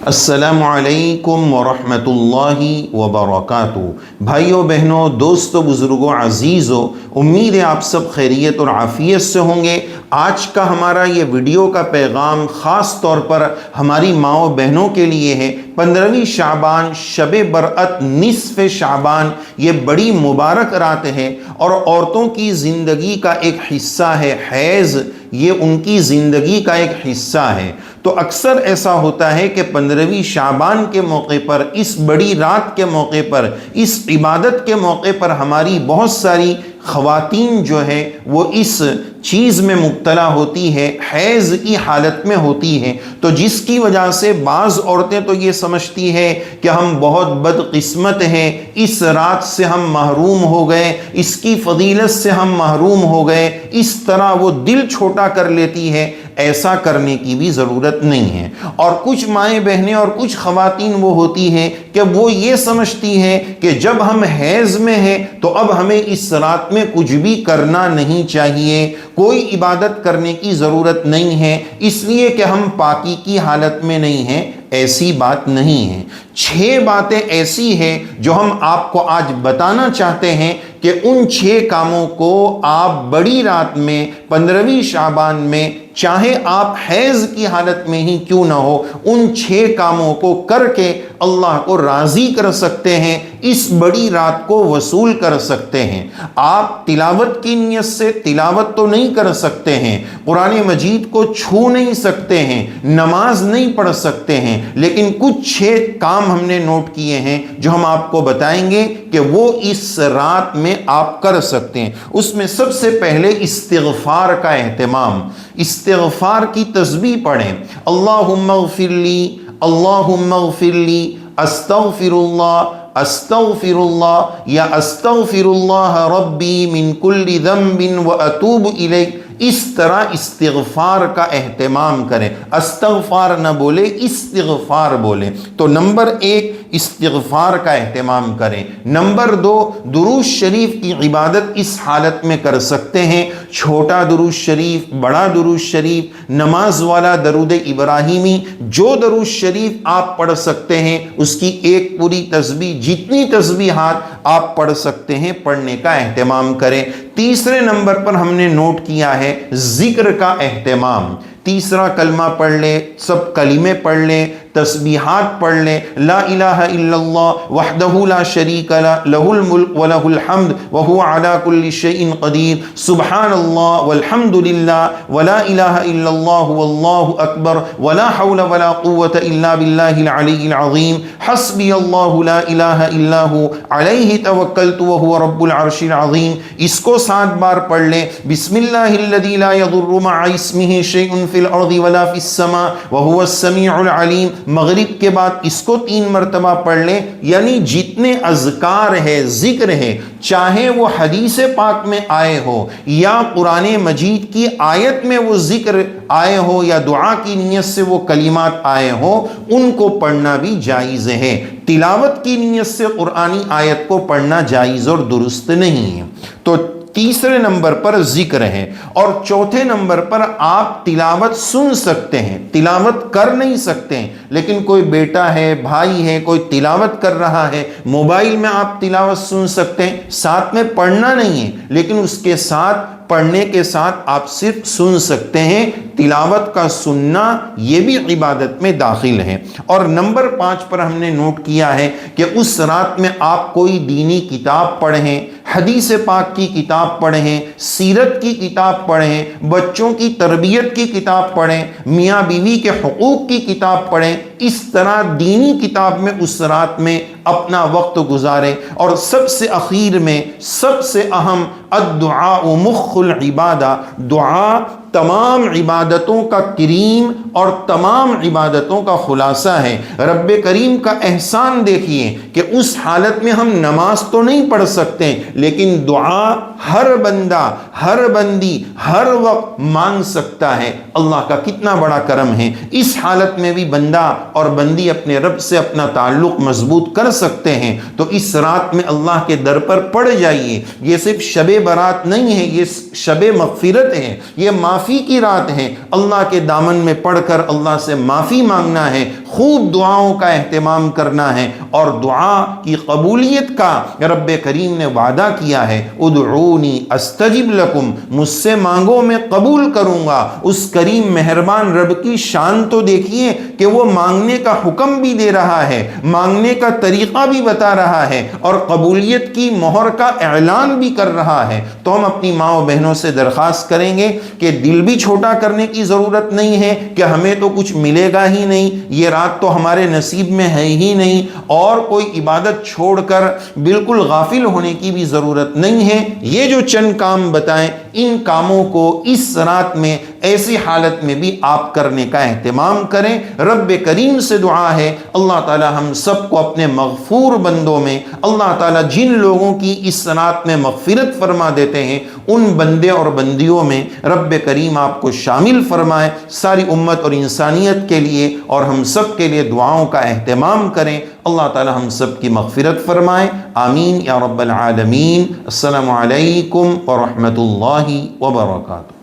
السلام علیکم ورحمۃ اللہ وبرکاتہ۔ بھائیوں بہنوں، دوستوں، بزرگوں، عزیزوں، امید ہے آپ سب خیریت اور عافیت سے ہوں گے۔ آج کا ہمارا یہ ویڈیو کا پیغام خاص طور پر ہماری ماؤں بہنوں کے لیے ہے۔ 15ویں شعبان، شب برأت، نصف شعبان، یہ بڑی مبارک رات ہے اور عورتوں کی زندگی کا ایک حصہ ہے۔ حیض یہ ان کی زندگی کا ایک حصہ ہے۔ تو اکثر ایسا ہوتا ہے کہ 15ویں شعبان کے موقع پر، اس بڑی رات کے موقع پر، اس عبادت کے موقع پر ہماری بہت ساری خواتین جو ہے وہ اس چیز میں مبتلا ہوتی ہے، حیض کی حالت میں ہوتی ہے۔ تو جس کی وجہ سے بعض عورتیں تو یہ سمجھتی ہے کہ ہم بہت بدقسمت ہیں، اس رات سے ہم محروم ہو گئے، اس کی فضیلت سے ہم محروم ہو گئے، اس طرح وہ دل چھوٹا کر لیتی ہے۔ ایسا کرنے کی بھی ضرورت نہیں ہے۔ اور کچھ مائیں بہنیں اور کچھ خواتین وہ ہوتی ہیں کہ وہ یہ سمجھتی ہیں کہ جب ہم حیض میں ہیں تو اب ہمیں اس رات میں کچھ بھی کرنا نہیں چاہیے، کوئی عبادت کرنے کی ضرورت نہیں ہے، اس لیے کہ ہم پاکی کی حالت میں نہیں ہیں۔ ایسی بات نہیں ہے۔ 6 باتیں ایسی ہیں جو ہم آپ کو آج بتانا چاہتے ہیں کہ ان 6 کاموں کو آپ بڑی رات میں، 15ویں شعبان میں، چاہے آپ حیض کی حالت میں ہی کیوں نہ ہو، ان 6 کاموں کو کر کے اللہ کو راضی کر سکتے ہیں، اس بڑی رات کو وصول کر سکتے ہیں۔ آپ تلاوت کی نیت سے تلاوت تو نہیں کر سکتے ہیں، قرآن مجید کو چھو نہیں سکتے ہیں، نماز نہیں پڑھ سکتے ہیں، لیکن کچھ 6 کام ہم نے نوٹ کیے ہیں جو ہم آپ کو بتائیں گے کہ وہ اس رات میں آپ کر سکتے ہیں۔ اس میں سب سے پہلے استغفار کا اہتمام، استغفار کی تسبیح پڑھیں۔ اللہم اغفر لی، اللہم اغفر لی، استغفر اللہ، استغفر اللہ، یا استغفر اللہ ربی من کل ذنب واتوب الیہ۔ اس طرح استغفار کا اہتمام کریں، استغفار نہ بولے، استغفار بولیں۔ تو نمبر 1 استغفار کا اہتمام کریں۔ نمبر 2 درود شریف کی عبادت اس حالت میں کر سکتے ہیں۔ چھوٹا درود شریف، بڑا درود شریف، نماز والا درود ابراہیمی، جو درود شریف آپ پڑھ سکتے ہیں اس کی ایک پوری تسبیح، جتنی تسبیحات آپ پڑھ سکتے ہیں پڑھنے کا اہتمام کریں۔ تیسرے نمبر پر ہم نے نوٹ کیا ہے ذکر کا اہتمام۔ تیسرا کلمہ پڑھ لیں، سب کلمے پڑھ لیں، تسبیحات پڑھ لیں۔ لا الہ الا اللہ وحدہ لا شریک لہ، لہ الملک ولہ الحمد وہو علی کل شیء قدیر، سبحان اللہ والحمد للہ ولا الہ الا اللہ واللہ اکبر ولا حول ولا قوة الا باللہ العلی العظیم، حسبی اللہ لا الہ الا ہو علیہ توکلت وہو رب العرش العظیم۔ اس کو 7 بار پڑھ لیں۔ بسم اللہ الذی لا یضر مع اسمہ شیء فی الارض ولا فی السماء وہو السمیع العلیم۔ مغرب کے بعد اس کو 3 مرتبہ پڑھ لیں۔ یعنی جتنے اذکار ہے، ذکر ہے، چاہے وہ حدیث پاک میں آئے ہو یا قرآن مجید کی آیت میں وہ ذکر آئے ہو یا دعا کی نیت سے وہ کلمات آئے ہو، ان کو پڑھنا بھی جائز ہے۔ تلاوت کی نیت سے قرآنی آیت کو پڑھنا جائز اور درست نہیں ہے۔ تو تیسرے نمبر پر ذکر ہے، اور چوتھے نمبر پر آپ تلاوت سن سکتے ہیں، تلاوت کر نہیں سکتے ہیں، لیکن کوئی بیٹا ہے، بھائی ہے، کوئی تلاوت کر رہا ہے، موبائل میں آپ تلاوت سن سکتے ہیں، ساتھ میں پڑھنا نہیں ہے، لیکن اس کے ساتھ پڑھنے کے ساتھ آپ صرف سن سکتے ہیں۔ تلاوت کا سننا یہ بھی عبادت میں داخل ہے۔ اور نمبر 5 پر ہم نے نوٹ کیا ہے کہ اس رات میں آپ کوئی دینی کتاب پڑھیں، حدیث پاک کی کتاب پڑھیں، سیرت کی کتاب پڑھیں، بچوں کی تربیت کی کتاب پڑھیں، میاں بیوی کے حقوق کی کتاب پڑھیں۔ اس طرح دینی کتاب میں اس رات میں اپنا وقت گزاریں۔ اور سب سے اخیر میں سب سے اہم، الدعاء مخ العبادہ، دعا تمام عبادتوں کا کریم اور تمام عبادتوں کا خلاصہ ہے۔ رب کریم کا احسان دیکھیے کہ اس حالت میں ہم نماز تو نہیں پڑھ سکتے، لیکن دعا ہر بندہ، ہر بندی ہر وقت مانگ سکتا ہے۔ اللہ کا کتنا بڑا کرم ہے، اس حالت میں بھی بندہ اور بندی اپنے رب سے اپنا تعلق مضبوط کر سکتے ہیں۔ تو اس رات میں اللہ کے در پر پڑ جائیے۔ یہ صرف شب برات نہیں ہے، یہ شب مغفرت ہے، یہ معافی معافی کی رات ہے، اللہ کے دامن میں پڑھ کر اللہ سے معافی مانگنا ہے، خوب دعاؤں کا اہتمام کرنا ہے، اور دعا کی قبولیت کا رب کریم نے وعدہ کیا ہے، ادعونی استجب لکم، مجھ سے مانگو میں قبول کروں گا۔ اس کریم مہربان رب کی شان تو دیکھیے کہ وہ مانگنے کا حکم بھی دے رہا ہے، مانگنے کا طریقہ بھی بتا رہا ہے، اور قبولیت کی مہر کا اعلان بھی کر رہا ہے۔ تو ہم اپنی ماں و بہنوں سے درخواست کریں گے کہ دل بھی چھوٹا کرنے کی ضرورت نہیں ہے کہ ہمیں تو کچھ ملے گا ہی نہیں، یہ رات تو ہمارے نصیب میں ہے ہی نہیں، اور کوئی عبادت چھوڑ کر بالکل غافل ہونے کی بھی ضرورت نہیں ہے۔ یہ جو چند کام بتائیں، ان کاموں کو اس رات میں ایسی حالت میں بھی آپ کرنے کا اہتمام کریں۔ رب کریم سے دعا ہے اللہ تعالی ہم سب کو اپنے مغفور بندوں میں، اللہ تعالی جن لوگوں کی اس رات میں مغفرت فرما دیتے ہیں ان بندے اور بندیوں میں رب کریم آپ کو شامل فرمائے۔ ساری امت اور انسانیت کے لیے اور ہم سب کے لیے دعاؤں کا اہتمام کریں۔ اللہ تعالی ہم سب کی مغفرت فرمائے، آمین یا رب العالمین۔ السلام علیکم ورحمۃ اللہ وبرکاتہ۔